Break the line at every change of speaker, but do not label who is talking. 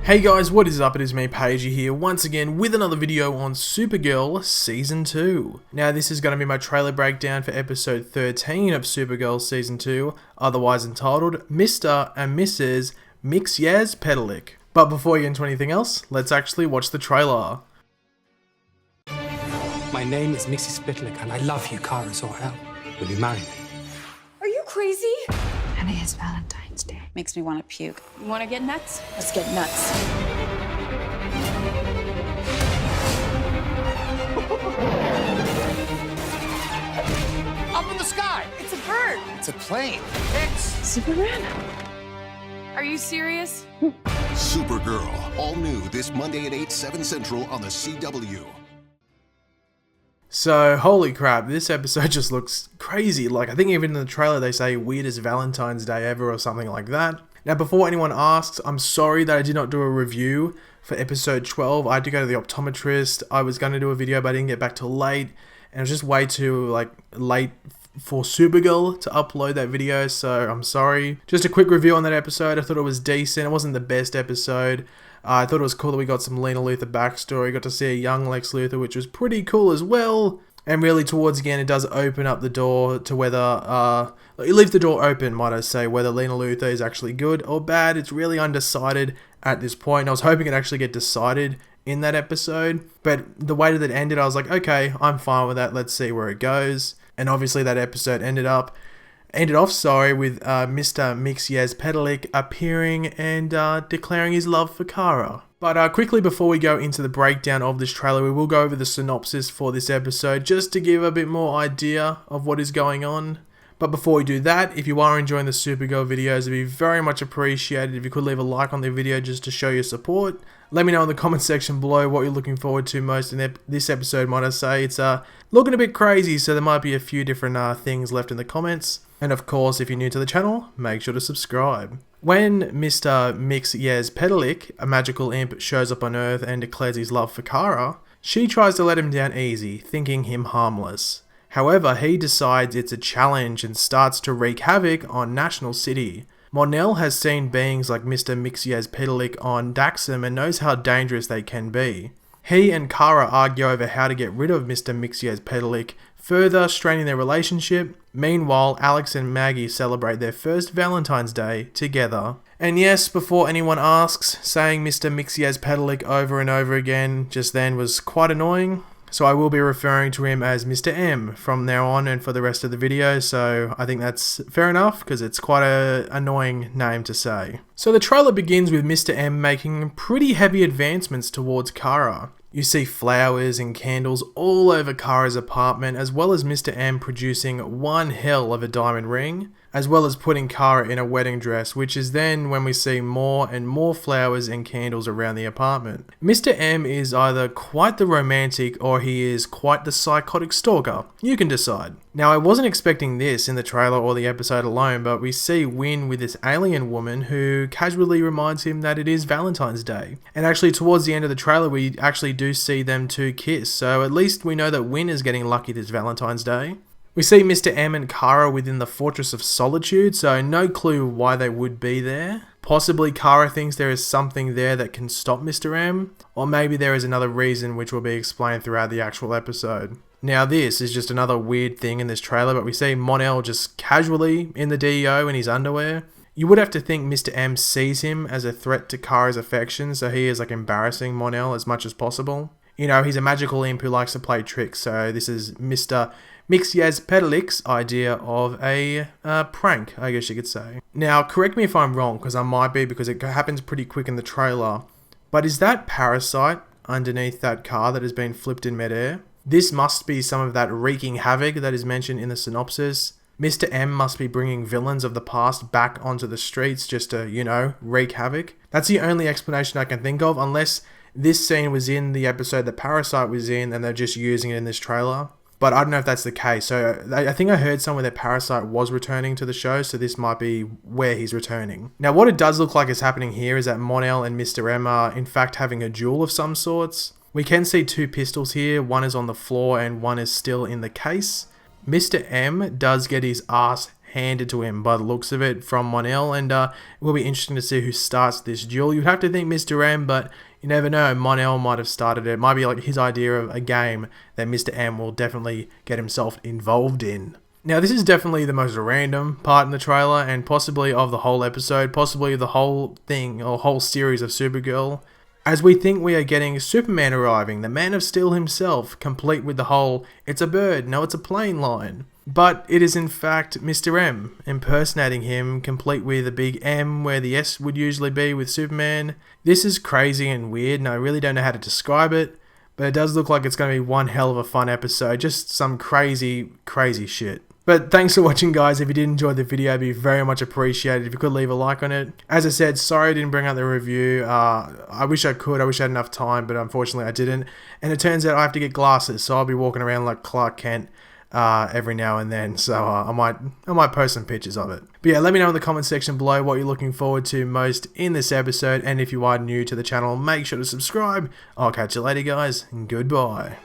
Hey guys, what is up? It is me, Pagey here, once again with another video on Supergirl Season 2. Now this is going to be my trailer breakdown for episode 13 of Supergirl Season 2, otherwise entitled Mr. and Mrs. Mxyzptlk. But before we get into anything else, let's actually watch the trailer.
My name is Mxyzptlk and I love you, Kara, so hell. Will you marry me?
Are you crazy?
And it is Valentine's Day.
Makes me want to puke.
You want to get nuts?
Let's get nuts.
Up in the sky!
It's a bird.
It's a plane. It's
Superman?
Are you serious?
Supergirl, all new this Monday at 8, 7 Central on the CW.
So, holy crap, this episode just looks crazy. Like, I think even in the trailer they say weirdest Valentine's Day ever or something like that. Now, before anyone asks, I'm sorry that I did not do a review for episode 12. I had to go to the optometrist. I was going to do a video, but I didn't get back till late. And it was just way too, late for Supergirl to upload that video, so I'm sorry. Just a quick review on that episode. I thought it was decent. It wasn't the best episode. I thought it was cool that we got some Lena Luthor backstory, got to see a young Lex Luthor, which was pretty cool as well. And really towards the end, it does open up the door to whether, it leaves the door open, might I say, whether Lena Luthor is actually good or bad. It's really undecided at this point. I was hoping it'd actually get decided in that episode, but the way that it ended, I was like, okay, I'm fine with that. Let's see where it goes. And obviously that episode ended off, with Mr. Mxyzptlk appearing and declaring his love for Kara. But quickly before we go into the breakdown of this trailer, we will go over the synopsis for this episode just to give a bit more idea of what is going on. But before we do that, if you are enjoying the Supergirl videos, it'd be very much appreciated if you could leave a like on the video just to show your support. Let me know in the comment section below what you're looking forward to most in this episode, might I say. It's looking a bit crazy, so there might be a few different things left in the comments. And of course, if you're new to the channel, make sure to subscribe. When Mr. Mxyzptlk, a magical imp, shows up on Earth and declares his love for Kara, she tries to let him down easy, thinking him harmless. However, he decides it's a challenge and starts to wreak havoc on National City. Mon-El has seen beings like Mr. Mxyzptlk on Daxam and knows how dangerous they can be. He and Kara argue over how to get rid of Mr. Mxyzptlk, further straining their relationship. Meanwhile, Alex and Maggie celebrate their first Valentine's Day together. And yes, before anyone asks, saying Mr. Mxyzptlk over and over again just then was quite annoying. So I will be referring to him as Mr. M from now on and for the rest of the video, so I think that's fair enough because it's quite an annoying name to say. So the trailer begins with Mr. M making pretty heavy advancements towards Kara. You see flowers and candles all over Kara's apartment, as well as Mr. M producing one hell of a diamond ring, as well as putting Kara in a wedding dress, which is then when we see more and more flowers and candles around the apartment. Mr. M is either quite the romantic or he is quite the psychotic stalker. You can decide. Now, I wasn't expecting this in the trailer or the episode alone, but we see Win with this alien woman who casually reminds him that it is Valentine's Day. And actually, towards the end of the trailer, we actually do see them two kiss, so at least we know that Win is getting lucky this Valentine's Day. We see Mr. M and Kara within the Fortress of Solitude, so no clue why they would be there. Possibly Kara thinks there is something there that can stop Mr. M, or maybe there is another reason which will be explained throughout the actual episode. Now this is just another weird thing in this trailer, but we see Mon-El just casually in the DEO in his underwear. You would have to think Mr. M sees him as a threat to Kara's affection, so he is embarrassing Mon-El as much as possible. You know, he's a magical imp who likes to play tricks, so this is Mr. Mxyzptlk's idea of a prank, I guess you could say. Now, correct me if I'm wrong, because I might be, because it happens pretty quick in the trailer, but is that Parasite underneath that car that has been flipped in midair? This must be some of that wreaking havoc that is mentioned in the synopsis. Mr. M must be bringing villains of the past back onto the streets just to, you know, wreak havoc. That's the only explanation I can think of, unless this scene was in the episode that Parasite was in and they're just using it in this trailer. But I don't know if that's the case. So I think I heard somewhere that Parasite was returning to the show, so this might be where he's returning. Now what it does look like is happening here is that Mon-El and Mr. M are in fact having a duel of some sorts. We can see two pistols here, one is on the floor and one is still in the case. Mr. M does get his ass handed to him by the looks of it from Mon-El, and it will be interesting to see who starts this duel. You'd have to think Mr. M, but you never know. Mon-El might have started it. It might be like his idea of a game that Mr. M will definitely get himself involved in. Now, this is definitely the most random part in the trailer, and possibly of the whole episode, possibly the whole thing, or whole series of Supergirl, as we think we are getting Superman arriving, the Man of Steel himself, complete with the whole, it's a bird, no it's a plane line. But it is in fact Mr. M, impersonating him, complete with a big M where the S would usually be with Superman. This is crazy and weird, and I really don't know how to describe it, but it does look like it's going to be one hell of a fun episode, just some crazy, crazy shit. But thanks for watching, guys. If you did enjoy the video, it'd be very much appreciated if you could leave a like on it. As I said, sorry I didn't bring out the review. I wish I could. I wish I had enough time, but unfortunately I didn't. And it turns out I have to get glasses, so I'll be walking around like Clark Kent every now and then. So I might post some pictures of it. But yeah, let me know in the comment section below what you're looking forward to most in this episode. And if you are new to the channel, make sure to subscribe. I'll catch you later, guys, and goodbye.